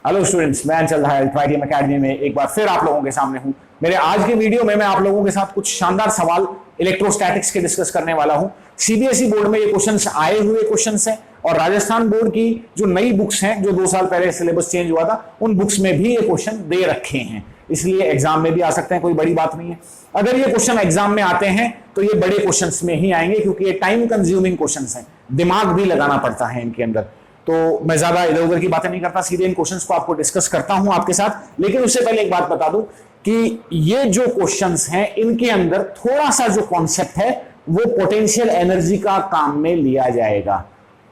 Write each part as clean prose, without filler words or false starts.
Hello students, मैं चल रहा है ट्राइटियम एकेडमी में एक बार फिर आप लोगों के सामने हूं। मेरे आज के वीडियो में मैं आप लोगों के साथ कुछ शानदार सवाल इलेक्ट्रोस्टैटिक्स के डिस्कस करने वाला हूं। सीबीएसई बोर्ड में ये क्वेश्चंस आए हुए क्वेश्चंस हैं और राजस्थान बोर्ड की जो नई बुक्स हैं, जो 2 साल पहले सिलेबस चेंज हुआ था, उन बुक्स में भी ये क्वेश्चन दे रखे हैं, इसलिए एग्जाम में भी आ सकते हैं, कोई बड़ी बात नहीं है। अगर ये क्वेश्चन एग्जाम में आते हैं तो ये बड़े क्वेश्चंस में ही आएंगे, क्योंकि ये टाइम कंज्यूमिंग क्वेश्चंस हैं, दिमाग भी लगाना पड़ता है इनके अंदर। तो मैं ज्यादा इधर उधर की बातें नहीं करता, सीधे इन क्वेश्चंस को आपको डिस्कस करता हूं आपके साथ। लेकिन उससे पहले एक बात बता दूं कि ये जो क्वेश्चंस हैं, इनके अंदर थोड़ा सा जो कॉन्सेप्ट है वो पोटेंशियल एनर्जी का काम में लिया जाएगा।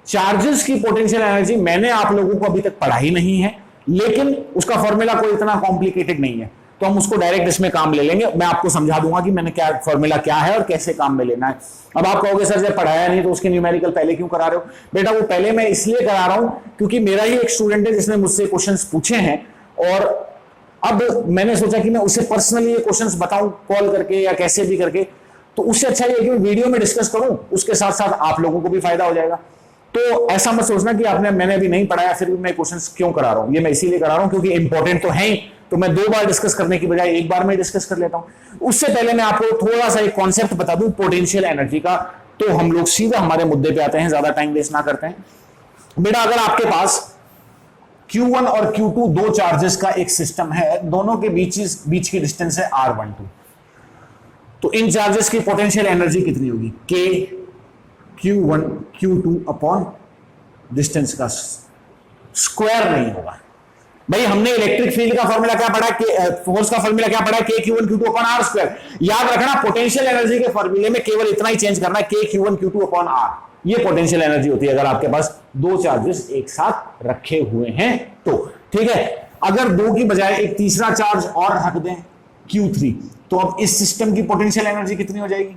चार्जेस की पोटेंशियल एनर्जी मैंने आप लोगों को अभी तक पढ़ा ही नहीं है, लेकिन उसका फॉर्मूला कोई इतना कॉम्प्लिकेटेड नहीं है, तो हम उसको डायरेक्ट इसमें काम ले लेंगे। मैं आपको समझा दूंगा कि मैंने क्या फॉर्मूला क्या है और कैसे काम में लेना है। अब आप कहोगे सर जब पढ़ाया नहीं तो उसके न्यूमेरिकल पहले क्यों करा रहे हो? बेटा वो पहले मैं इसलिए करा रहा हूं क्योंकि मेरा ही एक स्टूडेंट है जिसने मुझसे क्वेश्चंस पूछे हैं, और अब मैंने सोचा कि मैं उसे पर्सनली ये क्वेश्चंस बताऊं कॉल करके या कैसे भी करके, तो उससे अच्छा ये कि मैं वीडियो में डिस्कस करूं, उसके साथ साथ आप लोगों को भी फायदा हो जाएगा। तो ऐसा मत सोचना कि मैंने अभी नहीं पढ़ाया फिर भी मैं क्वेश्चंस क्यों करा रहा हूं। ये मैं इसीलिए करा रहा हूं क्योंकि इंपॉर्टेंट तो है ही, तो मैं 2 बार डिस्कस करने की बजाय एक बार में डिस्कस कर लेता हूं। उससे पहले मैं आपको थोड़ा सा एक कॉन्सेप्ट बता दूं पोटेंशियल एनर्जी का, तो हम लोग सीधा हमारे मुद्दे पे आते हैं, ज्यादा टाइम वेस्ट ना करते हैं। बेटा अगर आपके पास Q1 और Q2 दो चार्जेस का एक सिस्टम है, दोनों के बीच की डिस्टेंस है R12, तो इन चार्जेस की पोटेंशियल एनर्जी कितनी होगी? K Q1 Q2 upon distance का स्क्वायर नहीं होगा। भाई हमने इलेक्ट्रिक फील्ड का फॉर्मूला क्या पढ़ा है, फोर्स का फॉर्मूला क्या पढ़ा है? K Q1 Q2 upon R square. याद रखना पोटेंशियल एनर्जी के फॉर्मूले में केवल इतना ही चेंज करना है, K Q1 Q2 upon R। ये पोटेंशियल एनर्जी होती है अगर आपके पास दो चार्जेस एक साथ रखे हुए हैं तो। ठीक है, अगर 2 की बजाय एक तीसरा चार्ज और रख दें Q3, तो अब इस सिस्टम की पोटेंशियल एनर्जी कितनी हो जाएगी?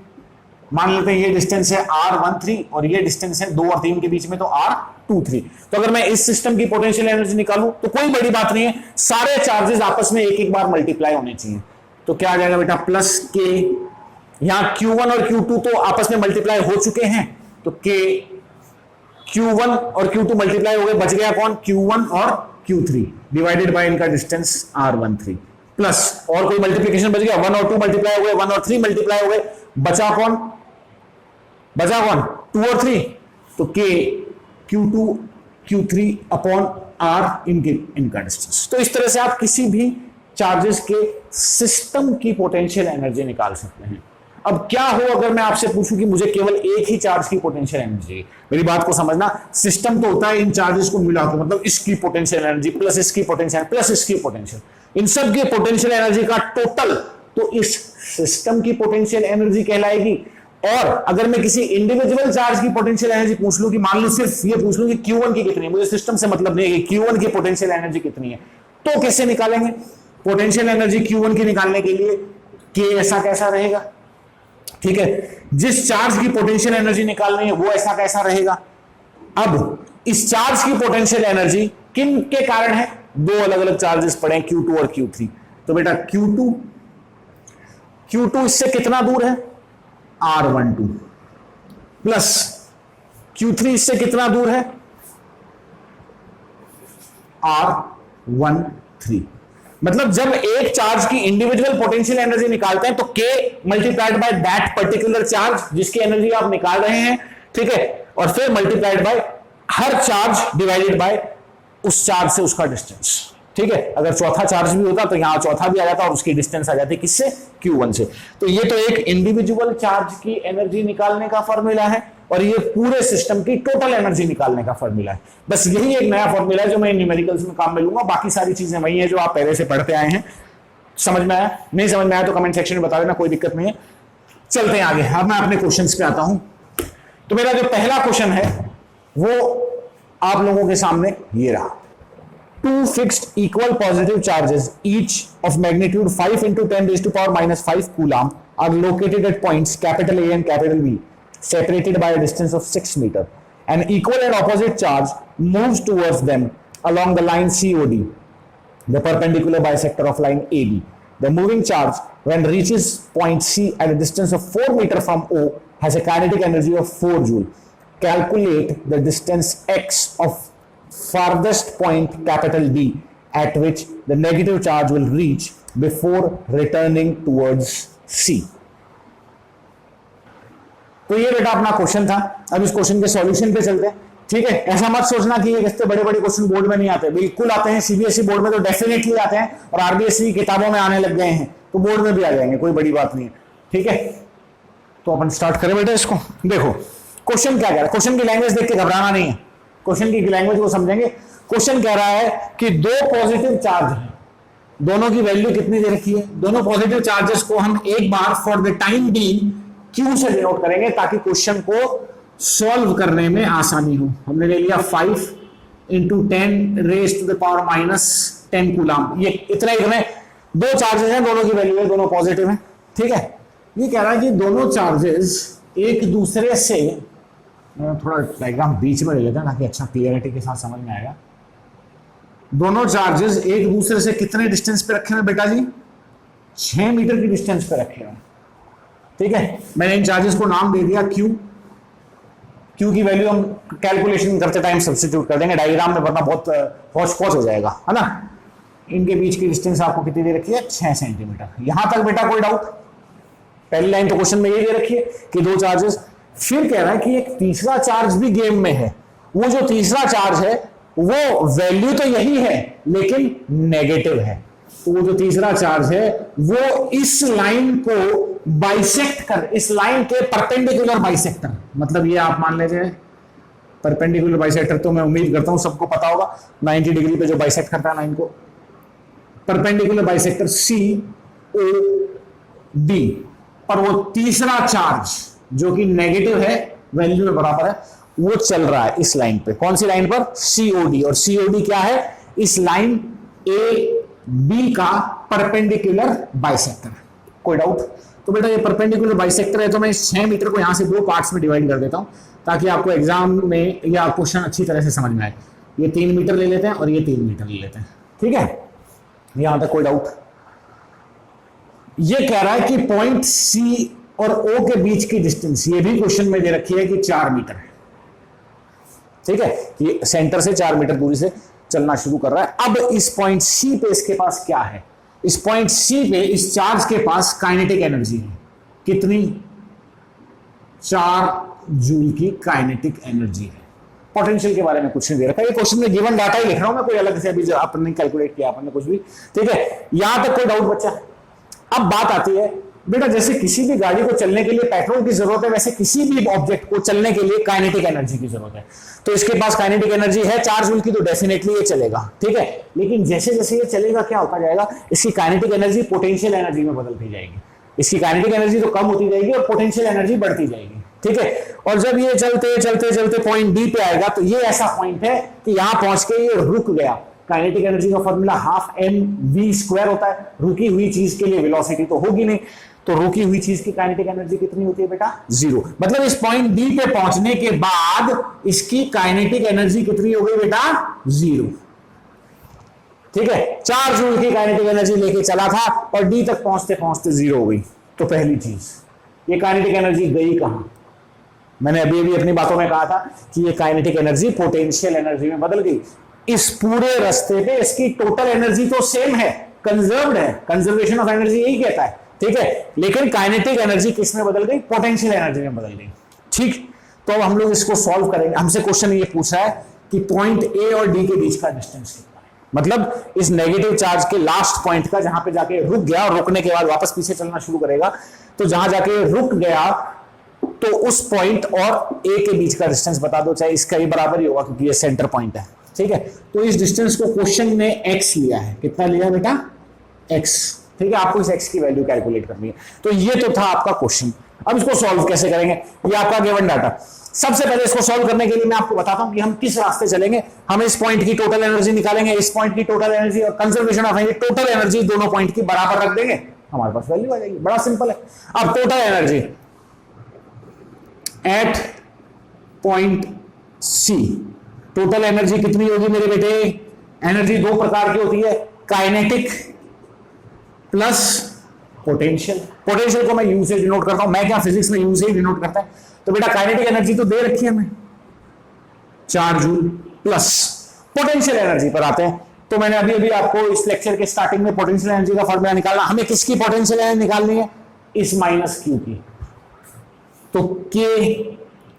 मान लेते हैं ये डिस्टेंस है R13 और ये डिस्टेंस है 2 और 3 के बीच में, तो R23। तो अगर मैं इस सिस्टम की पोटेंशियल एनर्जी निकालूं तो कोई बड़ी बात नहीं है, सारे चार्जेस आपस में एक एक बार मल्टीप्लाई होने चाहिए। तो क्या आ जाएगा बेटा? प्लस K, यहां Q1 और Q2 तो आपस में मल्टीप्लाई हो चुके हैं, तो K Q1 और Q2 मल्टीप्लाई हो गए, बच गया कौन? Q1 और Q3 डिवाइडेड बाय इनका डिस्टेंस R13, प्लस और कोई मल्टीप्लीकेशन बच गया, 1 और 2 मल्टीप्लाई हो गए, 1 और 3 मल्टीप्लाई हो गए, बचा कौन? 2 और 3, तो K Q2 Q3 upon R इनका डिस्टेंस। तो इस तरह से आप किसी भी चार्जेस के सिस्टम की पोटेंशियल एनर्जी निकाल सकते हैं। अब क्या हो अगर मैं आपसे पूछूं कि मुझे केवल एक ही चार्ज की पोटेंशियल एनर्जी? मेरी बात को समझना, सिस्टम तो होता है इन चार्जेस को मिला के, मतलब इसकी पोटेंशियल एनर्जी प्लस इसकी पोटेंशियल प्लस इसकी पोटेंशियल, इन सब की पोटेंशियल एनर्जी का टोटल, तो इस सिस्टम की पोटेंशियल एनर्जी कहलाएगी। और अगर मैं किसी इंडिविजुअल चार्ज की पोटेंशियल एनर्जी पूछ लूं कि मान लो सिर्फ ये पूछ लूं कि Q1 की कितनी है, मुझे सिस्टम से मतलब नहीं है कि Q1 की पोटेंशियल एनर्जी कितनी है, तो कैसे निकालेंगे? पोटेंशियल एनर्जी Q1 की निकालने के लिए K ऐसा कैसा रहेगा? ठीक है, जिस चार्ज की पोटेंशियल एनर्जी निकालनी है वो ऐसा कैसा रहेगा? अब इस चार्ज की पोटेंशियल एनर्जी किन के कारण है? 2 अलग अलग चार्जेस पड़े हैं, Q2 और Q3। तो बेटा Q2 इससे कितना दूर है? R12, प्लस Q3 इससे कितना दूर है? R13। मतलब जब एक चार्ज की इंडिविजुअल पोटेंशियल एनर्जी निकालते हैं तो K multiplied by that particular charge जिसकी एनर्जी आप निकाल रहे हैं, ठीक है, और फिर multiplied by her charge divided by उस चार्ज से उसका डिस्टेंस। ठीक है, अगर चौथा चार्ज भी होता तो यहां चौथा भी आ जाता और उसकी डिस्टेंस आ जाती किससे? Q1 से। तो ये तो एक इंडिविजुअल चार्ज की एनर्जी निकालने का फॉर्मूला है, और ये पूरे सिस्टम की टोटल एनर्जी निकालने का फॉर्मूला है। बस यही एक नया फॉर्मूला है जो मैं न्यूमेरिकल्स में काम में लूंगा, बाकी सारी चीजें वही है जो आप पहले से पढ़ते आए हैं। समझ में आया? नहीं समझ में आया तो कमेंट सेक्शन में बता देना, कोई दिक्कत नहीं है। चलते हैं आगे, अब मैं अपने क्वेश्चन पे आता हूं। तो मेरा जो पहला क्वेश्चन है वो आप लोगों के सामने ये रहा। 2 fixed equal positive charges each of magnitude 5 into 10 raised to power minus 5 coulomb are located at points capital A and capital B separated by a distance of 6 meter. An equal and opposite charge moves towards them along the line COD, the perpendicular bisector of line AB. The moving charge when reaches point C at a distance of 4 meter from O has a kinetic energy of 4 joule. Calculate the distance x of farthest point capital B at which the negative charge will reach before returning towards C. तो ये बेटा अपना question था। अब इस question के solution पे चलते हैं, ठीक है। ऐसा मत सोचना कि इतने बड़े बड़े क्वेश्चन बोर्ड में नहीं आते, बिल्कुल आते हैं। सीबीएसई बोर्ड में तो डेफिनेटली आते हैं, और आरबीएसई की किताबों में आने लग गए हैं, तो बोर्ड में भी आ जाएंगे, कोई बड़ी बात नहीं है, ठीक है। तो अपन स्टार्ट करें बेटा इसको। देखो क्वेश्चन क्या कह रहा है, क्वेश्चन की लैंग्वेज देख के घबराना नहीं है, क्वेश्चन की लैंग्वेज को समझेंगे। क्वेश्चन कह रहा है कि दो पॉजिटिव चार्ज हैं, दोनों की वैल्यू कितनी दे रखी है। दोनों पॉजिटिव चार्जेस को हम एक बार for the time being Q से डिनोट करेंगे, ताकि क्वेश्चन को सॉल्व करने में आसानी हो। हमने ले लिया 5 × 10⁻⁻10 कूलम, ये इतना ही करना है। दो चार्जेस हैं, दोनों की वैल्यू है, दोनों पॉजिटिव हैं, ठीक है। ये कह रहा है कि दोनों चार्जेस एक दूसरे से, थोड़ा डायग्राम बीच में ले लेते हैं ताकि अच्छा क्लियरिटी के साथ समझ में आएगा। दोनों चार्जेस एक दूसरे से कितने डिस्टेंस पे रखे हैं बेटा जी? 6 मीटर की डिस्टेंस पे रखे हैं, ठीक है। मैंने इन चार्जेस को नाम दे दिया क्यू। क्यू की वैल्यू हम कैलकुलेशन करते टाइम सब्स्टिट्यूट कर देंगे, डायग्राम में वरना बहुत हौच पौच हो जाएगा, है ना। इनके बीच की डिस्टेंस आपको कितनी दे रखी है? 6 सेंटीमीटर। यहां तक बेटा कोई डाउट? पहली लाइन तो क्वेश्चन में ये दे रखी है कि दो चार्जेस। फिर कह रहा है कि एक तीसरा चार्ज भी गेम में है। वो जो तीसरा चार्ज है वो वैल्यू तो यही है लेकिन नेगेटिव है। तो वो जो तीसरा चार्ज है वो इस लाइन को बाइसेक्ट कर, इस लाइन के परपेंडिकुलर बाइसेक्टर, मतलब ये आप मान लीजिए परपेंडिकुलर बाइसेक्टर, तो मैं उम्मीद करता हूं सबको पता होगा 90 डिग्री पे जो बाइसेक्ट करता है लाइन को, परपेंडिकुलर बाइसेक्टर COD पर वो तीसरा चार्ज जो कि नेगेटिव है, वैल्यू में बराबर है, वो चल रहा है इस लाइन पे। कौन सी लाइन पर? COD। और COD क्या है? इस लाइन AB का परपेंडिकुलर बाइसेक्टर। कोई डाउट? तो बेटा ये परपेंडिकुलर बाइसेक्टर है, तो मैं इस 6 मीटर को यहां से दो पार्ट्स में डिवाइड कर देता हूं ताकि आपको एग्जाम में या क्वेश्चन अच्छी तरह से समझ में आए। ये 3 मीटर ले लेते हैं और ये 3 मीटर ले लेते हैं, ठीक है। यहां तक कोई डाउट? ये कह रहा है कि पॉइंट C और O के बीच की डिस्टेंस, ये भी क्वेश्चन में दे रखी है कि 4 मीटर है, ठीक है। कि सेंटर से 4 मीटर दूरी से चलना शुरू कर रहा है। अब इस पॉइंट C पे इसके पास क्या है? इस पॉइंट C पे इस चार्ज के पास काइनेटिक एनर्जी है। कितनी? 4 जूल की काइनेटिक एनर्जी है। पोटेंशियल के बारे में कुछ नहीं दे रखा, ये क्वेश्चन में गिवन डाटा ही लिख रहा हूं मैं, कोई अलग से अभी आपने कैलकुलेट किया आपने कुछ भी, ठीक है। यहां तक कोई डाउट बच्चा? अब बात आती है बेटा, जैसे किसी भी गाड़ी को चलने के लिए पेट्रोल की जरूरत है, वैसे किसी भी ऑब्जेक्ट को चलने के लिए काइनेटिक एनर्जी की जरूरत है। तो इसके पास काइनेटिक एनर्जी है 4 जूल की, तो डेफिनेटली ये चलेगा, ठीक है। लेकिन जैसे जैसे ये चलेगा क्या होता जाएगा? इसकी काइनेटिक एनर्जी पोटेंशियल एनर्जी में बदलती जाएगी। इसकी काइनेटिक एनर्जी तो कम होती जाएगी और पोटेंशियल एनर्जी बढ़ती जाएगी, ठीक है। और जब ये चलते चलते चलते पॉइंट D पे आएगा, तो ये ऐसा पॉइंट है कि यहां पहुंच के ये रुक गया। काइनेटिक एनर्जी का फॉर्मूला 12mv² होता है। रुकी हुई चीज के लिए वेलोसिटी तो होगी नहीं, तो रुकी हुई चीज की काइनेटिक एनर्जी कितनी होती है बेटा? 0। मतलब इस पॉइंट D पे पहुंचने के बाद इसकी काइनेटिक एनर्जी कितनी हो गई बेटा? 0, ठीक है। 4 जूल की काइनेटिक एनर्जी लेके चला था और D तक पहुंचते पहुंचते 0 हो गई। तो पहली चीज, ये काइनेटिक एनर्जी गई कहां? मैंने अभी अभी अपनी बातों में कहा था कि ये काइनेटिक एनर्जी पोटेंशियल एनर्जी में बदल गई। इस पूरे रास्ते पे इसकी टोटल एनर्जी तो सेम है, कंजर्व्ड है, कंजर्वेशन ऑफ एनर्जी यही कहता है, ठीक है। लेकिन काइनेटिक एनर्जी किस में बदल गई? पोटेंशियल एनर्जी में बदल गई, ठीक। तो अब हम लोग इसको सॉल्व करेंगे। हमसे क्वेश्चन ये पूछ रहा है कि पॉइंट A और D के बीच का डिस्टेंस कितना है, मतलब इस नेगेटिव चार्ज के लास्ट पॉइंट का, जहां पे जाके रुक गया और रुकने के बाद वापस पीछे चलना शुरू करेगा, तो जहां जाके रुक गया तो उस पॉइंट और A के बीच का डिस्टेंस बता दो, चाहे इसका ही बराबर ही होगा क्योंकि ये सेंटर पॉइंट है, ठीक है। तो इस डिस्टेंस को क्वेश्चन ने x लिया है। कितना लिया बेटा? x, ठीक है। आपको इस x की वैल्यू कैलकुलेट करनी है। तो ये तो था आपका क्वेश्चन। अब इसको सॉल्व कैसे करेंगे? ये आपका गिवन डाटा। सबसे पहले इसको सॉल्व करने के लिए मैं आपको बताता हूं कि हम किस रास्ते चलेंगे। हम इस पॉइंट की टोटल एनर्जी निकालेंगे, इस पॉइंट की टोटल एनर्जी और conservation of energy, total energy दोनों पॉइंट की बराबर रख देंगे, हमारे पास वैल्यू आ जाएगी। बड़ा सिंपल है। अब total energy at point C, total energy कितनी होगी मेरे बेटे? एनर्जी दो प्रकार की होती है, काइनेटिक प्लस पोटेंशियल। पोटेंशियल को मैं यू से डिनोट करता हूं, मैं क्या फिजिक्स में यू से ही डिनोट करता है। तो बेटा काइनेटिक एनर्जी तो दे रखी है हमें 4 जूल, प्लस पोटेंशियल एनर्जी पर आते हैं। तो मैंने अभी अभी आपको इस लेक्चर के स्टार्टिंग में पोटेंशियल एनर्जी का फॉर्मूला निकालना, हमें किसकी पोटेंशियल एनर्जी निकालनी है, इस माइनस क्यू की। तो k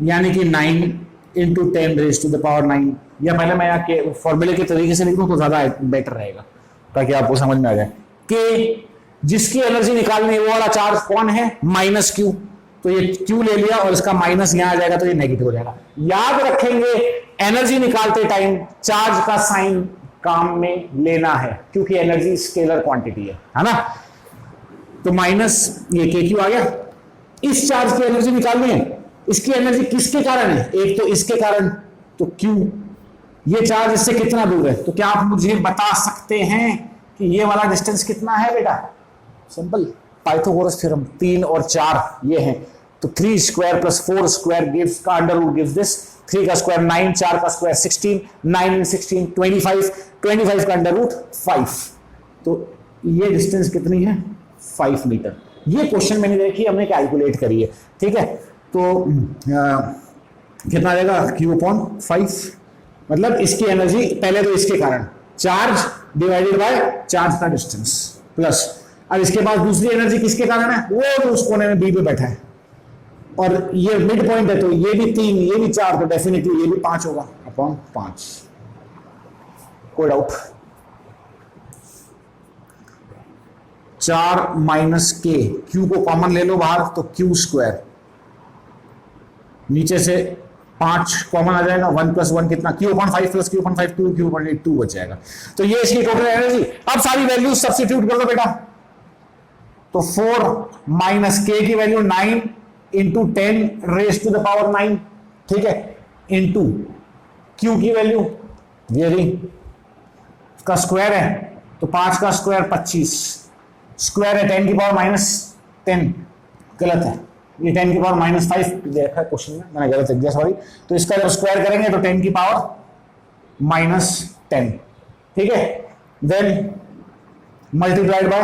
यानी कि 9 into 10 raise to the power 9, या पहले मैं यहाँ के फॉर्मूले के तरीके से लिख दूं तो ज्यादा बेटर रहेगा ताकि आपको समझ में आ जाए। k जिसकी एनर्जी निकालनी है वो वाला चार्ज कौन है, माइनस क्यू, तो ये q ले लिया और इसका माइनस यहां आ जाएगा तो ये नेगेटिव हो जाएगा। याद रखेंगे एनर्जी निकालते टाइम चार्ज का साइन काम में लेना है क्योंकि एनर्जी स्केलर क्वांटिटी है ना। तो माइनस ये के क्यू आ गया, इस चार्ज की एनर्जी निकालनी है, इसकी एनर्जी किसके कारण है, एक तो इसके कारण, तो क्यू, ये चार्ज इससे कितना दूर है, तो क्या आप मुझे बता सकते हैं कि ये वाला डिस्टेंस कितना है बेटा, सिंपल पाइथागोरस थ्योरम, 3 और 4 ये है, तो 3 स्क्वायर प्लस 4 स्क्वायर गिव्स का अंडर रूट गिव्स दिस, 3 का स्क्वायर 9, 4 का स्क्वायर 16, 9 and 16 25, 25 का अंडर रूट 5, तो ये डिस्टेंस कितनी है 5 मीटर। ये क्वेश्चन मैंने देखी, हमने कैलकुलेट करी है, ठीक है। तो कितना आ जाएगा Q/5, मतलब इसकी एनर्जी पहले तो इसके कारण चार्ज डिवाइडेड बाय चार्ज का डिस्टेंस प्लस, अब इसके बाद दूसरी एनर्जी किसके कारण है, वो तो उस कोने में बी पे बैठा है और ये मिड पॉइंट है तो ये भी 3 ये भी 4 तो डेफिनेटली ये भी 5 होगा अपॉन 5, कोई डाउट। 4 माइनस के, क्यू को कॉमन ले लो बाहर तो क्यू स्क्वायर, नीचे से 5 कॉमन आ जाएगा, 1 + 1 कितना, Q/5 प्लस Q/5 2, Q/8 2 बच जाएगा। तो ये इसकी टोटल एनर्जी। अब सारी वैल्यूज सब्स्टिट्यूट कर दो बेटा, तो 4 माइनस के की value 9 into 10 raise to the power 9, ठीक है, इंटू क्यू की वैल्यू ये का स्क्वायर है तो 5 का स्क्वायर 25, स्क्वायर है 10 की पावर -10, गलत है, ये 10 की पावर -5 देखा है क्वेश्चन में, मैंने गलत लिख दिया सॉरी। तो इसका जब स्क्वायर करेंगे तो 10 की पावर -10, ठीक है, देन मल्टीप्लाइड बाय,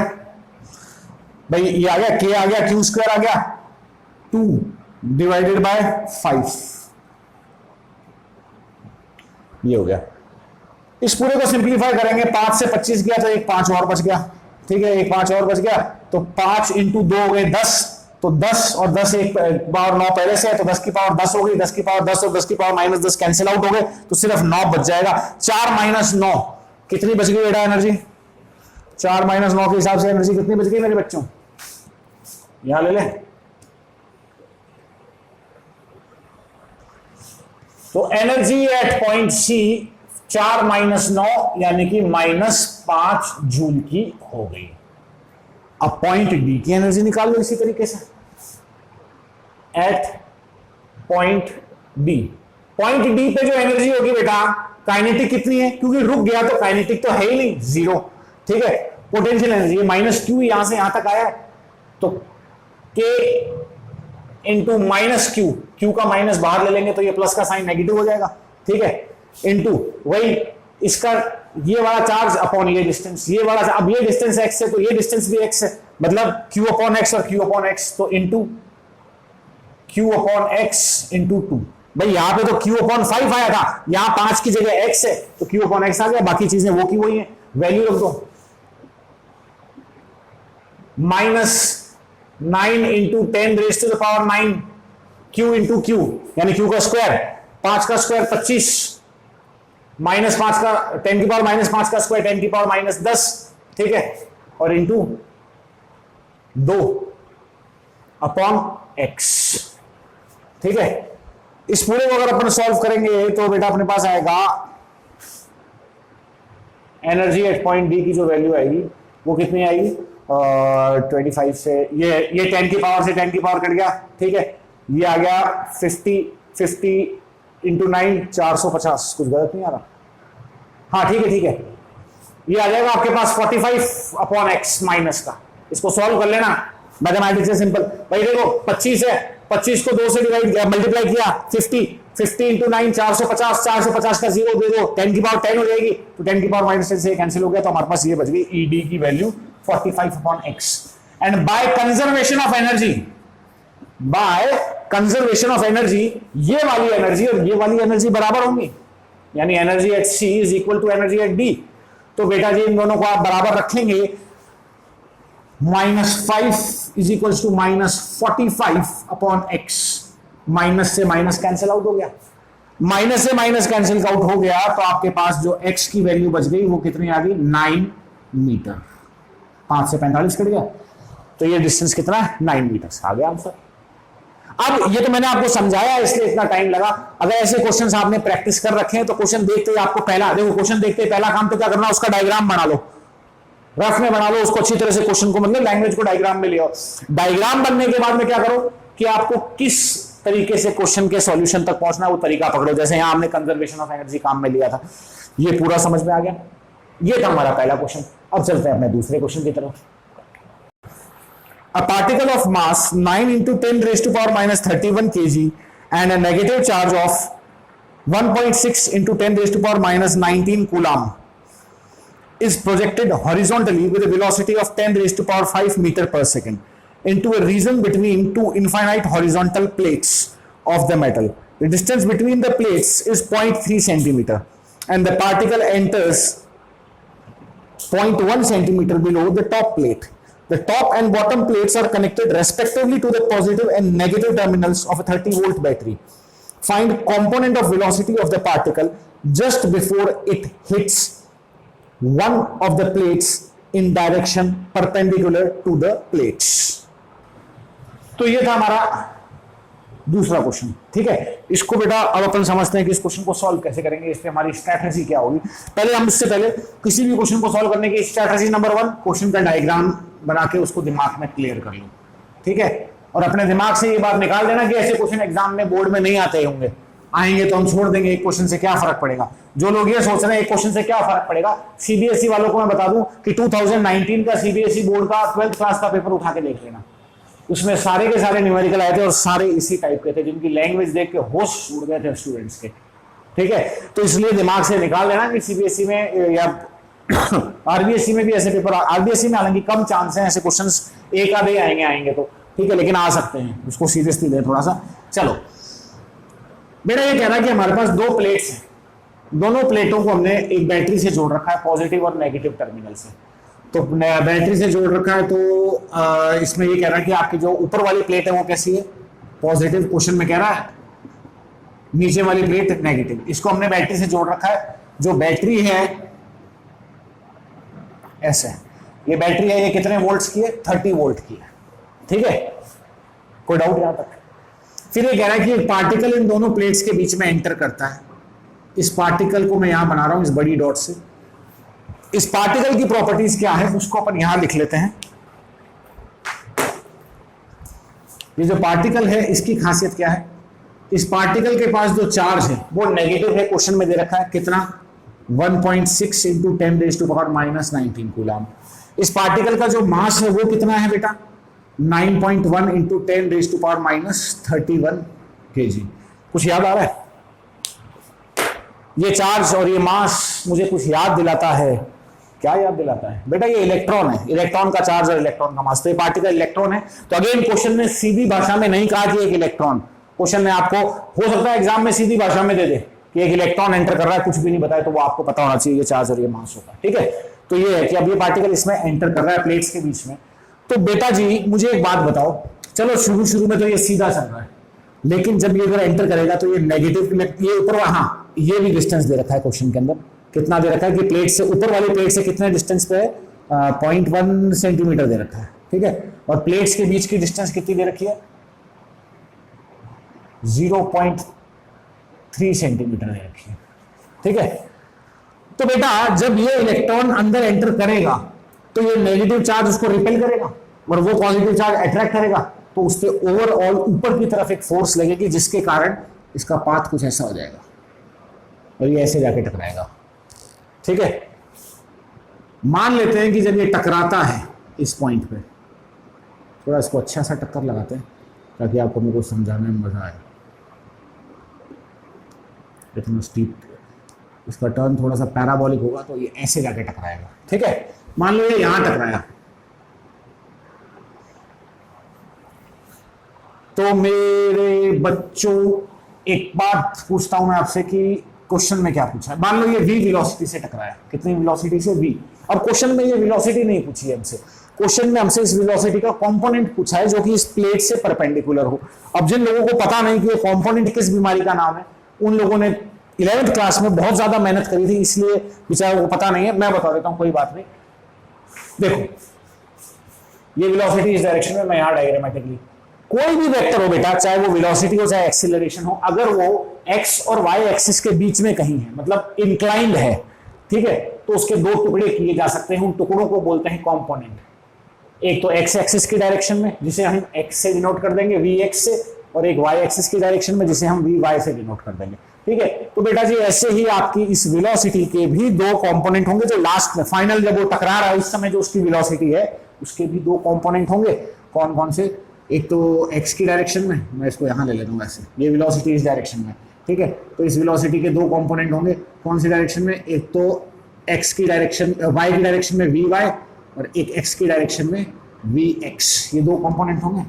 भाई ये आ गया k आ गया, क्यू स्क्वायर आ गया 2 डिवाइडेड बाय 5, ये हो गया। इस पूरे को सिंप्लीफाई करेंगे, 5 से 25 गया तो एक 5 और बच गया, ठीक है, एक 5 और बच गया, तो 5 इंटू 2 हो गए 10, तो 10 और 10 एक पावर 9 पहले से है तो 10 की पावर 10 हो गई, 10 की पावर 10 और 10 की पावर -10 कैंसिल आउट हो गए तो सिर्फ 9 बच जाएगा। 4 माइनस 9 कितनी बच गई बेटा एनर्जी, 4 माइनस 9 के हिसाब से एनर्जी कितनी बच गई मेरे बच्चों, यहां ले ले, तो energy at point C 4 minus 9 यानी कि -5 जूल की हो गई। अब पॉइंट डी की एनर्जी निकाल लो इसी तरीके से, at point D, point D पे जो एनर्जी होगी बेटा, काइनेटिक कितनी है, क्योंकि रुक गया तो काइनेटिक तो है ही नहीं, 0, ठीक है। पोटेंशियल एनर्जी माइनस क्यू यहां से यहां तक आया है तो के इंटू माइनस क्यू, क्यू का माइनस बाहर ले लेंगे तो ये प्लस का साइन नेगेटिव हो जाएगा, ठीक है, इंटू वही इसका ये वाला चार्ज अपॉन ये डिस्टेंस, ये वाला, अब ये डिस्टेंस x है तो ये डिस्टेंस भी x है, मतलब Q/x और Q/x, तो इंटू Q/x इंटू 2, भाई यहां पे तो Q/5 आया था, यहां 5 की जगह x है तो Q/x आ गया, बाकी चीजें वो की वही है, वैल्यू रख दो, -9 into 10 raise to the power 9, Q into Q यानी Q का स्क्वायर, 5 का स्क्वायर 25, -5 का 10 की पावर -5 का स्क्वायर 10 की पावर -10, ठीक है, और इंटू 2 अपॉन x, ठीक है। इस पूरे को अगर अपन सॉल्व करेंगे तो बेटा अपने पास आएगा एनर्जी एट पॉइंट डी की जो वैल्यू आएगी वो कितनी आएगी, 25 से ये 10 की पावर से 10 की पावर कट गया, ठीक है, ये आ गया 50 इंटू 9 450, कुछ गलत नहीं आ रहा, हाँ ठीक है ठीक है, ये आ जाएगा आपके पास 45 अपॉन x माइनस का, इसको सॉल्व कर लेना मैथमेटिक्स से सिंपल, भाई देखो 25 है, 25 को 2 से डिवाइड मल्टीप्लाई किया, 50 इंटू 9 450, 450 का 0 दे दो, 10 की पावर 10 हो जाएगी, तो 10 की पावर -10 से कैंसिल हो गया, तो हमारे पास ये बच गई ईडी की value 45 upon x। And by conservation of energy, by conservation of energy ये वाली एनर्जी और ये वाली एनर्जी बराबर होंगी, यानी energy at C is equal to energy at D, तो बेटा जी इन दोनों को आप बराबर रखेंगे, -5 is equal to -45 upon x। Minus से माइनस कैंसिल आउट हो गया, माइनस से माइनस कैंसिल आउट हो गया, तो आपके पास जो x की वैल्यू बच गई वो कितनी आ गई, 9 मीटर। 5 से 45 कट गया, तो ये डिस्टेंस कितना है, 9 मीटर आ गया आंसर। अब ये तो मैंने आपको समझाया इसलिए इतना टाइम लगा। अगर ऐसे क्वेश्चंस आपने प्रैक्टिस कर रखे हैं तो क्वेश्चन देखते ही आपको पहला, देखो क्वेश्चन देखते ही पहला काम तो क्या करना, उसका डायग्राम बना लो, रफ में बना लो उसको अच्छी तरह से, क्वेश्चन को मतलब लैंग्वेज को डायग्राम में ले आओ। डायग्राम बनने के बाद में क्या करो कि आपको किस तरीके से क्वेश्चन के सॉल्यूशन तक पहुंचना है वो तरीका पकड़ो। जैसे यहां हमने कंजर्वेशन ऑफ एनर्जी काम में लिया था, ये पूरा समझ में आ गया। ये था हमारा पहला क्वेश्चन। अब चलते हैं अपने दूसरे क्वेश्चन की तरफ। A particle of mass 9 into 10 raised to power minus 31 kg and a negative charge of 1.6 into 10 raised to power minus 19 coulomb is projected horizontally with a velocity of 10 raised to power 5 meter per second into a region between two infinite horizontal plates of the metal. The distance between the plates is 0.3 centimeter and the particle enters 0.1 centimeter below the top plate. The top and bottom plates are connected respectively to the positive and negative terminals of a 30-volt battery. Find component of velocity of the particle just before it hits one of the plates in direction perpendicular to the plates. तो ये था हमारा दूसरा question, ठीक है। इसको बेटा अब अपन समझते हैं कि इस क्वेश्चन को सॉल्व कैसे करेंगे, इस पे हमारी स्ट्रैटेजी क्या होगी। पहले हम इससे पहले किसी भी क्वेश्चन को सॉल्व करने की स्ट्रैटेजी नंबर 1, क्वेश्चन का डायग्राम बना के उसको दिमाग में क्लियर कर लो, ठीक है। और अपने दिमाग से ये बात निकाल देना कि ऐसे क्वेश्चन एग्जाम में बोर्ड में नहीं आते होंगे, आएंगे तो हम छोड़ देंगे, एक क्वेश्चन से क्या फर्क पड़ेगा। जो लोग ये सोच रहे हैं एक क्वेश्चन से क्या फर्क पड़ेगा, सीबीएसई वालों को मैं बता दूं कि 2019 का सीबीएसई बोर्ड का 12th क्लास का पेपर उठा के देख लेना, उसमें सारे के सारे न्यूमेरिकल आए थे और सारे इसी टाइप के थे, जिनकी लैंग्वेज देख के होश उड़ गए थे स्टूडेंट्स के, ठीक है। तो इसलिए दिमाग से निकाल देना कि सीबीएसई में या आरबीएसई में भी ऐसे पेपर, आरबीएसई में हालांकि कम चांस है ऐसे क्वेश्चंस एक आधे आएंगे तो ठीक है, लेकिन आ सकते हैं, उसको सीरियसली लें थोड़ा सा। चलो बेटा ये कह रहा है कि हमारे पास दो प्लेट्स हैं, दोनों प्लेटों को हमने एक बैटरी से जोड़ रखा है, पॉजिटिव और नेगेटिव टर्मिनल से। तो बैटरी से जोड़ रखा है, तो इसमें ये कह रहा है कि आपकी जो ऊपर वाली प्लेट है वो कैसी है, पॉजिटिव। क्वेश्चन में कह रहा है नीचे वाली प्लेट नेगेटिव। इसको हमने बैटरी से जोड़ रखा है। जो बैटरी है ऐसे, ये बैटरी है, ये कितने वोल्ट्स की है, 30 वोल्ट की है, ठीक है। कोई डाउट यहां तक? फिर ये कह रहा है कि एक पार्टिकल इन दोनों प्लेट्स के बीच में एंटर करता है। इस पार्टिकल को मैं यहां बना रहा हूं इस बड़ी डॉट से। इस पार्टिकल की प्रॉपर्टीज क्या है उसको अपन यहां लिख लेते हैं। ये जो पार्टिकल है इसकी खासियत क्या है, इस पार्टिकल के पास जो चार्ज है वो नेगेटिव है, क्वेश्चन में दे रखा है कितना, 1.6 into 10 raise to power minus 19 coulomb. इस पार्टिकल का जो मास है वो कितना है बेटा, 9.1 into 10 raise to power minus 31 kg। कुछ याद आ रहा है? ये चार्ज और ये मास मुझे कुछ याद दिलाता है, क्या याद दिलाता है बेटा, ये इलेक्ट्रॉन है, इलेक्ट्रॉन का चार्ज और इलेक्ट्रॉन का मास। तो ये पार्टिकल इलेक्ट्रॉन है। तो अगेन क्वेश्चन ने सीधी भाषा में नहीं कहा कि एक इलेक्ट्रॉन, क्वेश्चन ने आपको हो सकता है एग्जाम में सीधी भाषा में दे दे कि एक इलेक्ट्रॉन एंटर कर रहा है, कुछ भी नहीं बताया, तो वो आपको पता होना चाहिए ये चार्ज और ये मास होगा, ठीक है। तो ये है कि अब ये पार्टिकल इसमें एंटर कर रहा है प्लेट्स के बीच में। तो बेटा जी मुझे एक बात बताओ, चलो शुरू में तो ये सीधा चल रहा है, लेकिन जब ये अगर एंटर करेगा तो ये नेगेटिव, ये ऊपर, हाँ ये भी डिस्टेंस दे रखा है क्वेश्चन के अंदर, कितना दे रखा है कि प्लेट से ऊपर वाली प्लेट से कितने डिस्टेंस पे है, 0.1 सेंटीमीटर दे रखा है, ठीक है। और प्लेट्स के बीच की डिस्टेंस कितनी दे रखी है, 0.3 सेंटीमीटर दे रखी है, ठीक है। तो बेटा जब ये इलेक्ट्रॉन अंदर एंटर करेगा तो ये नेगेटिव चार्ज उसको रिपेल करेगा और वो पॉजिटिव चार्ज अट्रैक्ट करेगा, तो उससे ओवरऑल ऊपर की तरफ एक फोर्स लगेगी जिसके कारण इसका पाथ कुछ ऐसा हो जाएगा और ये ऐसे जाके टकराएगा, ठीक है। मान लेते हैं कि जब ये टकराता है इस पॉइंट पे, थोड़ा इसको अच्छा सा टक्कर लगाते हैं ताकि आपको मेरे को समझाने में मजा आए। इतना स्टीप, इसका टर्न थोड़ा सा पैराबोलिक होगा तो ये ऐसे जाके टकराएगा, ठीक है। मान लो ये यहां टकराया, तो मेरे बच्चों एक बात पूछता हूं मैं आपसे कि क्वेश्चन में क्या पूछा है, मान लो ये v वेलोसिटी से टकराया, कितनी वेलोसिटी से v। अब क्वेश्चन में ये वेलोसिटी नहीं पूछी है हमसे, क्वेश्चन में हमसे इस वेलोसिटी का कंपोनेंट पूछा है जो कि इस प्लेट से परपेंडिकुलर हो। अब जिन लोगों को पता नहीं कि ये कंपोनेंट किस बीमारी का नाम है, उन लोगों ने 11th क्लास में बहुत ज्यादा मेहनत करी थी, इसलिए बेचारों को पता नहीं है, मैं बता देता हूं, कोई बात नहीं। देखो ये वेलोसिटी इस डायरेक्शन में, मैं यहां डायग्रामेटिकली, कोई भी वेक्टर हो बेटा, चाहे वो वेलोसिटी हो चाहे एक्सीलरेशन हो, अगर वो एक्स और वाई एक्सिस के बीच में कहीं है, मतलब इंक्लाइंड है, ठीक है, तो उसके दो टुकड़े किए जा सकते हैं, उन टुकड़ों को बोलते हैं कंपोनेंट। एक तो एक्स एक्सिस की डायरेक्शन में जिसे हम एक्स से डिनोट कर देंगे वी एक्स से, और एक वाई एक्सिस की डायरेक्शन में जिसे हम वी वाई से डिनोट कर देंगे, ठीक है। तो बेटा जी ऐसे ही आपकी इस वेलोसिटी के भी दो कंपोनेंट होंगे, जो लास्ट में फाइनल जब वो टकरा रहा है उस समय जो उसकी वेलोसिटी है उसके भी दो कंपोनेंट होंगे। कौन कौन से, एक तो एक्स की डायरेक्शन में, मैं इसको यहां ले लेता हूं ऐसे, ये वेलोसिटी इस डायरेक्शन में, ठीक है, तो इस वेलोसिटी के दो कंपोनेंट होंगे, कौन सी डायरेक्शन में, एक तो एक्स की डायरेक्शन, वाई की डायरेक्शन में वी वाई, और एक एक्स की डायरेक्शन में वी एक्स, ये दो कंपोनेंट होंगे।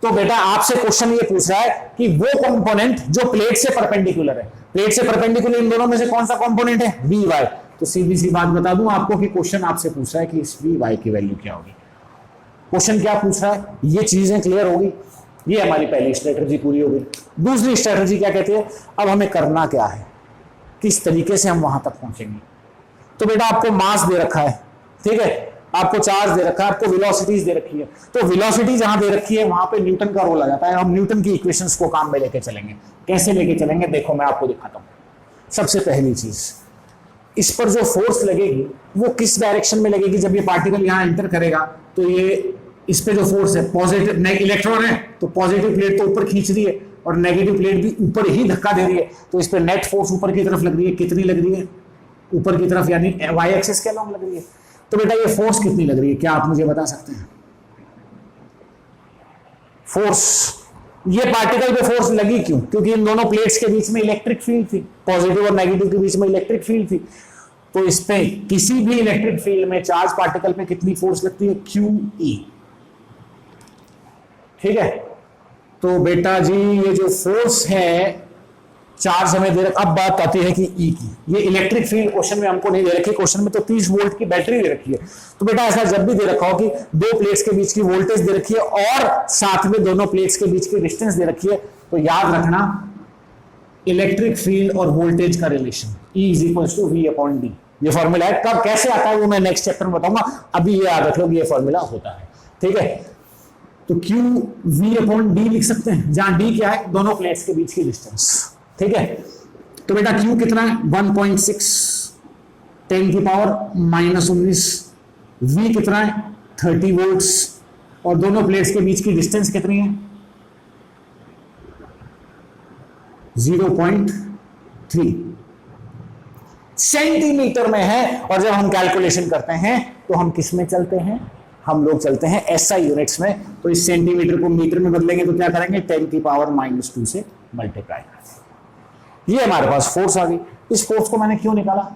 तो बेटा आपसे क्वेश्चन ये पूछ रहा है कि वो कंपोनेंट जो प्लेट से परपेंडिकुलर है, प्लेट से परपेंडिकुलर इन दोनों में से कौन सा कंपोनेंट है, वी वाई। तो सीधी सी बात बता दूं आपको कि क्वेश्चन आपसे पूछ रहा है कि इस वी वाई की वैल्यू क्या होगी। क्वेश्चन क्या पूछ रहा है, ये चीजें क्लियर होगी, ये हमारी पहली स्ट्रेटजी पूरी हो गई। दूसरी स्ट्रेटजी क्या कहती है, अब हमें करना क्या है, किस तरीके से हम वहां तक पहुंचेंगे। तो बेटा आपको मास दे रखा है, ठीक है, आपको चार्ज दे रखा है, आपको वेलोसिटीज दे रखी है, तो वेलोसिटी जहां दे रखी है वहां पे न्यूटन का रोल आ जाता है। हम न्यूटन की इक्वेशंस को काम में लेके चलेंगे। कैसे लेके चलेंगे, देखो मैं आपको दिखाता हूं। सबसे पहली चीज, इस पर जो फोर्स लगेगी वो किस डायरेक्शन में लगेगी, जब ये पार्टिकल यहां एंटर करेगा तो ये इस पे जो फोर्स है, पॉजिटिव इलेक्ट्रॉन है तो पॉजिटिव प्लेट तो ऊपर खींच रही है और नेगेटिव प्लेट भी ऊपर ही धक्का दे रही है, तो इस पे नेट फोर्स ऊपर की तरफ लग रही है। कितनी लग रही है, ऊपर की तरफ, यानी वाई एक्सिस के अलॉन्ग लग रही है। तो बेटा ये फोर्स कितनी लग रही है, क्या आप मुझे बता सकते हैं। फोर्स, ये पार्टिकल पे फोर्स लगी क्यों, क्योंकि इन दोनों प्लेट्स के बीच में इलेक्ट्रिक फील्ड थी, पॉजिटिव और नेगेटिव के बीच में इलेक्ट्रिक फील्ड थी। तो इस पे किसी भी इलेक्ट्रिक फील्ड में चार्ज पार्टिकल पे कितनी फोर्स लगती है, QE, ठीक है। तो बेटा जी ये जो फोर्स है, चार्ज हमें दे रखा, अब बात आती है कि ई की। ये इलेक्ट्रिक फील्ड क्वेश्चन में हमको नहीं दे रखी, क्वेश्चन में तो 30 वोल्ट की बैटरी दे रखी है। तो बेटा ऐसा जब भी दे रखा हो कि दो प्लेट्स के बीच की वोल्टेज दे रखी है और साथ में दोनों प्लेट्स के बीच की डिस्टेंस दे रखी है, तो याद रखना इलेक्ट्रिक फील्ड और वोल्टेज का रिलेशन E = V/d। ये फॉर्मूला है, कब कैसे आता है वो मैं नेक्स्ट चैप्टर में बताऊंगा, अभी ये याद रख लो कि ये फॉर्मूला होता है, ठीक है। तो Q V/d लिख सकते हैं, जहां d क्या है, दोनों प्लेट्स के बीच की डिस्टेंस, ठीक है। तो बेटा Q कितना है, 1.6 10⁻⁻19। V कितना है, 30 वोल्ट्स, और दोनों प्लेट्स के बीच की डिस्टेंस कितनी है, 0.3 सेंटीमीटर में है। और जब हम कैलकुलेशन करते हैं तो हम किस में चलते हैं, हम लोग चलते हैं SI यूनिट्स में। तो इस सेंटीमीटर को मीटर में बदलेंगे तो क्या करेंगे, 10⁻⁻2 से मल्टीप्लाई करेंगे। ये हमारे पास फोर्स आ गई। इस फोर्स को मैंने क्यों निकाला,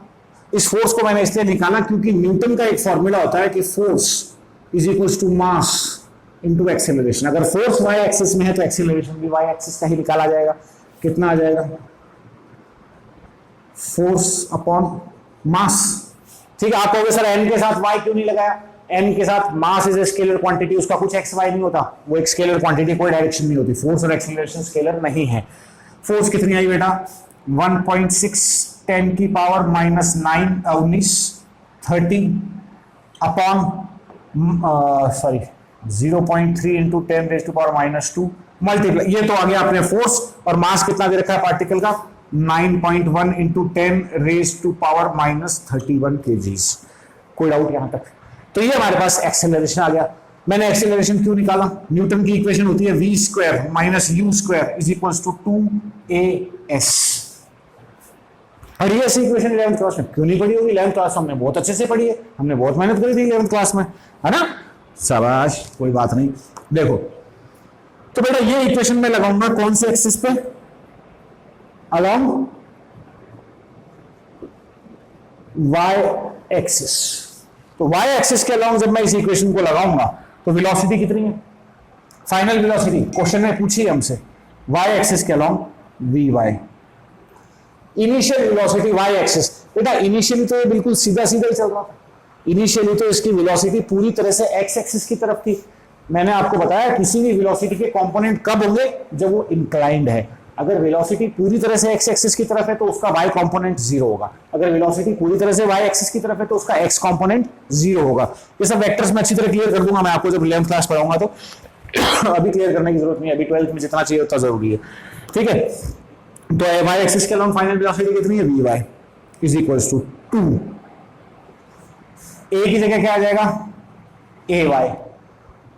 इस फोर्स को मैंने इसलिए निकाला क्योंकि न्यूटन का एक फॉर्मूला होता है कि फोर्स = मास इनटू एक्सेलरेशन। अगर फोर्स y एक्सिस में है तो एक्सेलरेशन भी y एक्सिस का ही निकाला जाएगा। कितना आ जाएगा, फोर्स अपॉन मास, ठीक है। आप कहोगे सर n के साथ y क्यों नहीं लगाया, n के साथ mass is a scalar quantity, उसका कुछ x y नहीं होता, वो एक स्केलर क्वांटिटी, कोई डायरेक्शन नहीं होती। फोर्स और एक्सेलरेशन स्केलर नहीं है। फोर्स कितनी आई बेटा, 1.6 10⁻⁻9 30 अपॉन 0.3 इंटू 10⁻⁻2 मल्टीप्लाई, ये तो आ गया अपने फोर्स। और मास कितना दे रखा है पार्टिकल का, 9.1 इंटू 10⁻31 kgs। कोई डाउट यहां तक। तो ये हमारे पास एक्सेलरेशन आ गया। मैंने एक्सेलरेशन क्यों निकाला, न्यूटन की इक्वेशन होती है v² - u² = 2as। और ये ऐसी इक्वेशन 11th क्लास में क्यों नहीं पढ़ी होगी, 11th क्लास में हमने बहुत अच्छे से पढ़ी है, हमने बहुत मेहनत करी थी 11th क्लास में, है ना, शाबाश, कोई बात नहीं। देखो तो बेटा ये इक्वेशन में लगाऊंगा कौन से एक्सिस पे, अलोंग y एक्सिस। तो y एक्सिस के अलोंग जब मैं इस इक्वेशन को लगाऊंगा तो वेलोसिटी कितनी है, फाइनल वेलोसिटी क्वेश्चन में पूछी है हमसे, y एक्सिस के along vy। Initial velocity Y axis, बेटा इनिशियली तो ये बिल्कुल सीधा सीधा ही चल रहा था, इनिशियली तो इसकी वेलोसिटी पूरी तरह से एक्स एक्सिस की तरफ थी। मैंने आपको बताया किसी भी वेलोसिटी के कंपोनेंट कब होंगे, जब वो इंक्लाइंड है। अगर वेलोसिटी पूरी तरह से एक्स एक्सिस की तरफ है तो उसका वाई कंपोनेंट जीरो होगा, अगर वेलोसिटी पूरी तरह से वाई एक्सिस की तरफ है तो उसका एक्स कंपोनेंट जीरो होगा। ये सब वेक्टर्स मैं अच्छी तरह क्लियर कर दूंगा मैं आपको जब 11th क्लास पढ़ाऊंगा, तो अभी क्लियर करने की जरूरत नहीं है, अभी 12th में जितना चाहिए उतना जरूरी है, ठीक है। तो वाई एक्सिस के अलोंग फाइनल वेलोसिटी कितनी है, V Y is equals to 2, A की जगह क्या आ जाएगा, ए वाई,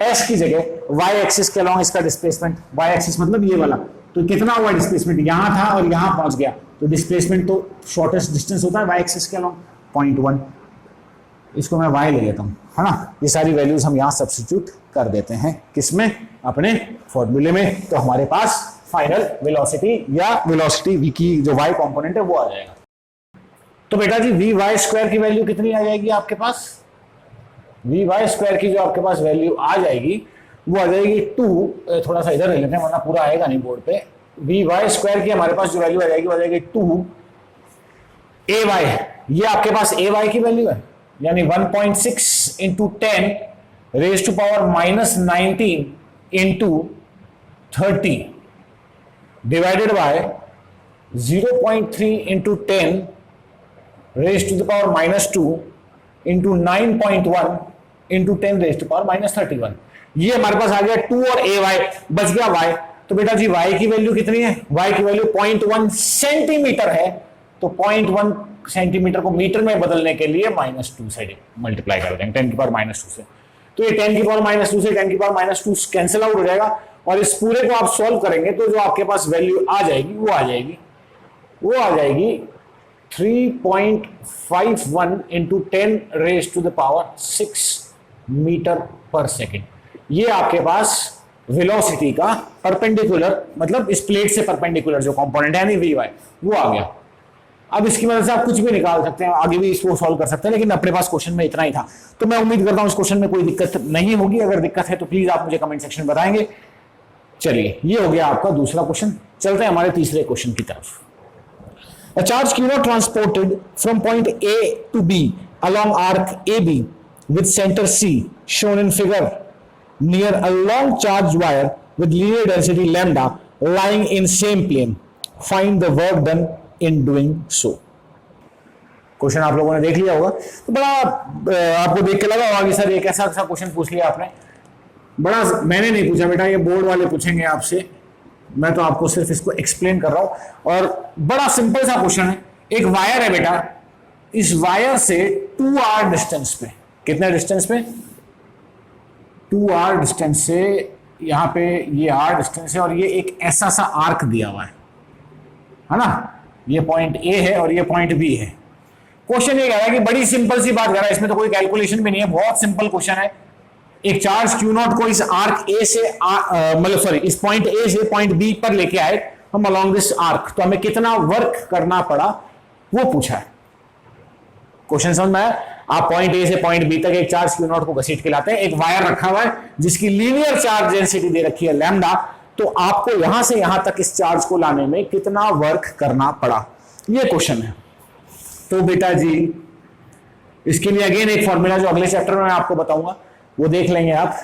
एस की जगह वाई एक्सिस के अलोंग इसका डिस्प्लेसमेंट, वाई एक्सिस मतलब ये वाला, तो कितना हुआ डिस्प्लेसमेंट, यहां था और यहां पहुंच गया, तो डिस्प्लेसमेंट तो शॉर्टेस्ट डिस्टेंस होता है वाई एक्सिस के अलोंग 0.1, इसको मैं वाई ले लेता हूं, है ना। ये सारी वैल्यूज हम यहां सब्स्टिट्यूट कर देते हैं किसमें, अपने फॉर्मूले में, तो हमारे पास फाइनल वेलोसिटी या वेलोसिटी v की जो y कंपोनेंट है वो आ जाएगा। तो बेटा जी वी वाई स्क्वायर की वैल्यू कितनी आ जाएगी आपके पास, वी वाई स्क्वायर की जो आपके पास वैल्यू आ जाएगी वो आ जाएगी 2, थोड़ा सा इधर ले लेते हैं वरना पूरा आएगा नहीं बोर्ड पे। वी वाई स्क्वायर की हमारे पास जो वैल्यू आ जाएगी वो आ जाएगी 2 ए वाई, ये आपके पास ए वाई की वैल्यू है, यानी 1.6 into 10 raise to power -19 into 30 divided by 0.3 into 10 raise to the power -2 into 9.1 into 10 raise to power -31, ये हमारे पास आ गया 2 और ए वाई, बच गया वाई। तो बेटा जी वाई की वैल्यू कितनी है, वाई की वैल्यू 0.1 सेंटीमीटर है, तो 0.1 सेंटीमीटर को मीटर में बदलने के लिए -2 से मल्टीप्लाई कर देंगे, 10 की पावर -2 से, तो ये 10 की पावर -2 से 10 की पावर -2 कैंसिल आउट हो जाएगा, और इस पूरे को आप सॉल्व करेंगे तो जो आपके पास वैल्यू आ जाएगी वो आ जाएगी 3.51 into 10 raise to the power 6 metre पर सेकेंड। ये आपके पास वेलोसिटी का परपेंडिकुलर, मतलब इस प्लेट से परपेंडिकुलर जो कंपोनेंट है, वी वाई, वो आ गया। अब इसकी मदद से आप कुछ भी निकाल सकते हैं, आगे भी इसको सॉल्व कर सकते हैं, लेकिन अपने पास क्वेश्चन में इतना ही था, तो मैं उम्मीद करता हूं इस क्वेश्चन में कोई दिक्कत नहीं होगी। अगर दिक्कत है तो प्लीज आप मुझे कमेंट सेक्शन में बताएंगे। चलिए ये हो गया आपका दूसरा क्वेश्चन, चलते हैं हमारे तीसरे क्वेश्चन की तरफ। A charge Q naught transported from point A to B along arc AB with center C shown in figure near a long charged wire with linear density lambda lying in same plane. Find the work done in doing so. Question आप लोगों ने देख लिया होगा, तो बड़ा आपको देख के लगा होगा कि सर एक ऐसा क्वेश्चन पूछ लिया आपने, बड़ा मैंने नहीं पूछा बेटा, ये बोर्ड वाले पूछेंगे आपसे, मैं तो आपको सिर्फ इसको एक्सप्लेन कर रहा हूं। और बड़ा सिंपल सा क्वेश्चन है, एक वायर है बेटा, इस वायर से 2r डिस्टेंस पे, कितने डिस्टेंस पे, 2r डिस्टेंस से, यहां पे ये r डिस्टेंस है और ये एक ऐसा सा आर्क दिया हुआ है ना, ये पॉइंट A है और ये पॉइंट B है। क्वेश्चन ये कह रहा है कि बड़ी सिंपल सी बात कर रहा है, इसमें तो कोई कैलकुलेशन भी नहीं है, बहुत सिंपल क्वेश्चन है। एक चार्ज Q नॉट को इस आर्क A से मतलब सॉरी इस पॉइंट A से पॉइंट B पर लेके आए हम अलोंग दिस आर्क, तो हमें कितना वर्क करना पड़ा वो पूछा है। क्वेश्चन समझ में आया? आप पॉइंट A से पॉइंट B तक एक चार्ज Q नॉट को घसीट के लाते हैं, एक वायर रखा हुआ है जिसकी लीनियर चार्ज डेंसिटी दे रखी है लैम्डा, तो आपको यहां से यहां तक इस चार्ज को लाने में कितना वर्क करना पड़ा, ये क्वेश्चन है। तो बेटा जी इसके लिए अगेन एक फॉर्मूला जो अगले चैप्टर में मैं आपको बताऊंगा वो देख लेंगे आप।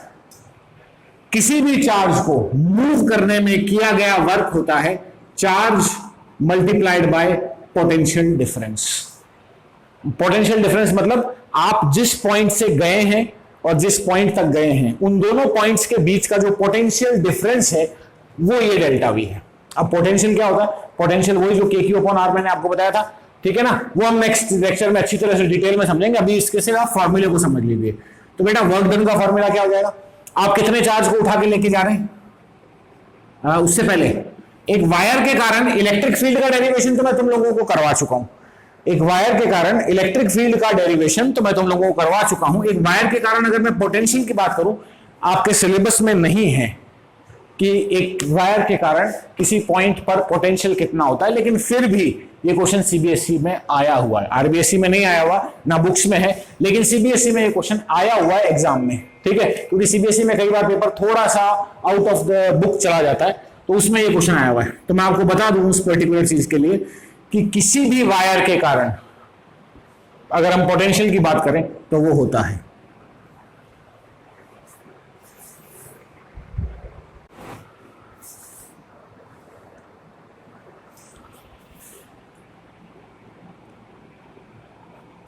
किसी भी चार्ज को मूव करने में किया गया वर्क होता है charge multiplied by potential difference. Potential difference मतलब आप जिस पॉइंट से गए हैं और जिस पॉइंट तक गए हैं उन दोनों पॉइंट्स के बीच का जो पोटेंशियल डिफरेंस है वो ये डेल्टा वी है। अब पोटेंशियल क्या होता है? पोटेंशियल वही जो के क्यू अपॉन आर मैंने आपको बताया था, ठीक है ना, वो हम नेक्स्ट लेक्चर में अच्छी तरह से डिटेल में समझेंगे। अभी इसके से आप फॉर्मूले को समझ लीजिए। तो बेटा वर्क डन का फॉर्मूला क्या हो जाएगा? आप कितने चार्ज को उठा के लेके जा रहे हैं? उससे पहले एक वायर के कारण इलेक्ट्रिक फील्ड का डेरिवेशन तो मैं तुम लोगों को करवा चुका हूं। एक वायर के कारण इलेक्ट्रिक फील्ड का डेरिवेशन तो मैं तुम लोगों को करवा चुका हूं। एक वायर के कारण अगर मैं पोटेंशियल की बात करूं, आपके सिलेबस में नहीं है कि एक वायर के कारण किसी पॉइंट पर पोटेंशियल कितना होता है, लेकिन फिर भी ये क्वेश्चन सीबीएसई में आया हुआ है। आरबीएसई में नहीं आया हुआ, ना बुक्स में है, लेकिन सीबीएसई में ये क्वेश्चन आया हुआ है एग्जाम में, ठीक है। क्योंकि सीबीएसई में कई बार पेपर थोड़ा सा आउट ऑफ द बुक चला जाता है, तो उसमें ये क्वेश्चन आया हुआ है। तो मैं आपको बता दूं उस पर्टिकुलर चीज के लिए कि किसी भी वायर के कारण अगर हम पोटेंशियल की बात करें तो वो होता है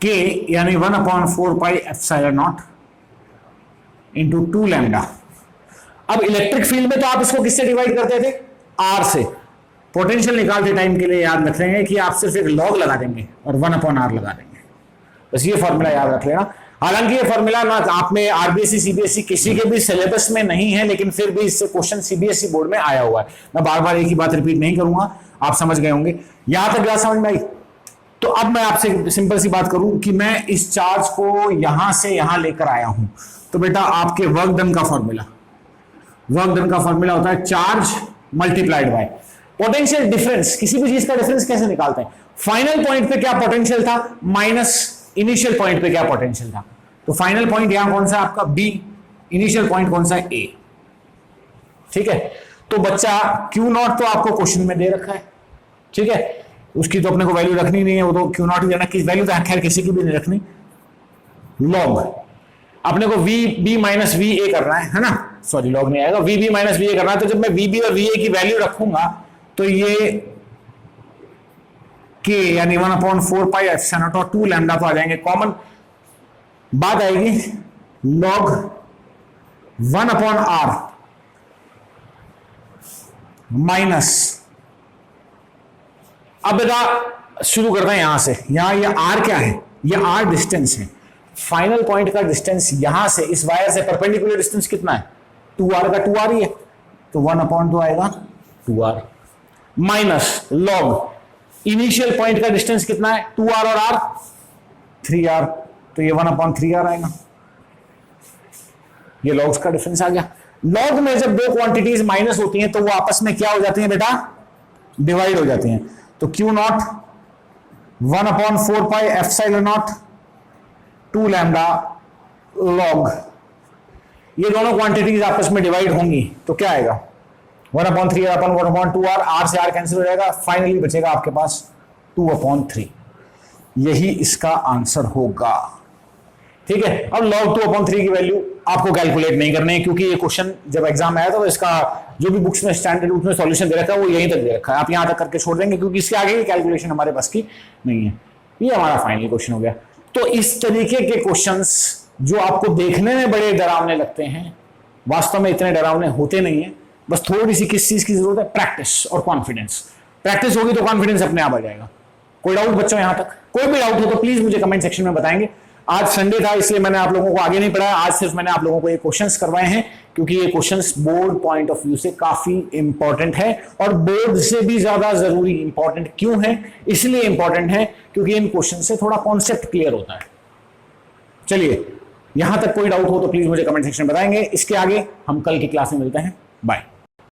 K यानी 1/4πε0 इंटू 2 लैम्डा। अब इलेक्ट्रिक फील्ड में तो आप इसको किससे डिवाइड करते थे? R से। पोटेंशियल निकालते टाइम के लिए याद रख लेंगे कि आप सिर्फ एक लॉग लगा देंगे और 1/r लगा देंगे, बस ये फॉर्मूला याद रख लेना। हालांकि ये फॉर्मूला ना आप में आरबीएसई सीबीएसई किसी के भी सिलेबस में नहीं है, लेकिन फिर भी इससे क्वेश्चन सीबीएसई बोर्ड में आया हुआ है। मैं बार बार एक ही बात रिपीट नहीं करूंगा, आप समझ गए होंगे। यहां तक बात समझ में आई? तो अब मैं आपसे सिंपल सी बात करूं कि मैं इस चार्ज को यहां से यहां लेकर आया हूं, तो बेटा आपके वर्क डन का फॉर्मूला होता है charge multiplied by potential difference. किसी भी चीज का डिफरेंस कैसे निकालते हैं? फाइनल पॉइंट पे क्या पोटेंशियल था माइनस इनिशियल पॉइंट पे क्या पोटेंशियल था। तो फाइनल पॉइंट यहां कौन सा है आपका? बी। इनिशियल पॉइंट कौन सा है? ए। ठीक है, तो बच्चा Q0 तो आपको क्वेश्चन में दे रखा है, ठीक है, उसकी तो अपने को वैल्यू रखनी नहीं है, वो तो Q0 ही देना, किस वैल्यू तो खैर किसी की भी नहीं रखनी। लॉग अपने को VB माइनस VA करना है ना, सॉरी लॉग नहीं आएगा, VB माइनस VA करना है। तो जब मैं VB और VA की वैल्यू रखूंगा तो ये K यानी 1/4πε0 और 2 लैम्डा तो आ जाएंगे कॉमन। बात आएगी लॉग 1/r माइनस, अब बेटा शुरू करते हैं यहां से। यहां ये R क्या है? ये R डिस्टेंस है। फाइनल पॉइंट का डिस्टेंस यहां से इस वायर से परपेंडिकुलर डिस्टेंस कितना है? 2r का 2r ही है, तो 1/2 आएगा 2r minus log initial point का डिस्टेंस कितना है? 2r और r 3r, तो ये 1/3r आएगा। ये लॉग्स का डिफरेंस आ गया। लॉग में जब दो क्वांटिटीज माइनस होती हैं तो वो आपस में क्या हो जाती हैं बेटा? डिवाइड हो जाती हैं। तो Q0 1/4πε0 2 लैम्डा लॉग, ये दोनों क्वांटिटीज आपस में डिवाइड होंगी तो क्या आएगा? 1/3r/1/2r, r से r कैंसिल हो जाएगा, फाइनली बचेगा आपके पास 2/3। यही इसका आंसर होगा, ठीक है। अब log 2/3 की वैल्यू आपको कैलकुलेट नहीं करनी है, क्योंकि ये क्वेश्चन जब एग्जाम में आया था तो इसका जो भी बुक्स में स्टैंडर्ड रूप में सॉल्यूशन दे रखा है वो यहीं तक दे रखा है। आप यहां तक करके छोड़ देंगे क्योंकि इसके आगे की कैलकुलेशन हमारे पास की नहीं है। ये हमारा फाइनल क्वेश्चन हो गया। तो इस तरीके के क्वेश्चंस जो आपको देखने में बड़े डरावने लगते हैं, वास्तव में इतने डरावने होते नहीं है। बस थोड़ी सी किस चीज की जरूरत है? प्रैक्टिस और कॉन्फिडेंस। प्रैक्टिस होगी तो कॉन्फिडेंस अपने आप आ जाएगा। कोई डाउट बच्चों यहां तक? कोई भी डाउट हो तो प्लीज मुझे कमेंट सेक्शन में बताएंगे। आज संडे था इसलिए मैंने आप लोगों को आगे नहीं पढ़ाया, आज सिर्फ मैंने आप लोगों को ये क्वेश्चंस करवाए हैं, क्योंकि ये questions board point of view से काफी इंपॉर्टेंट है। और बोर्ड से भी ज्यादा जरूरी इंपॉर्टेंट क्यों है? इसलिए इंपॉर्टेंट है क्योंकि इन क्वेश्चन से थोड़ा कॉन्सेप्ट क्लियर होता है। चलिए, यहां तक कोई डाउट हो तो प्लीज मुझे कमेंट सेक्शन में बताएंगे। इसके आगे हम कल की क्लास में मिलते हैं। बाय।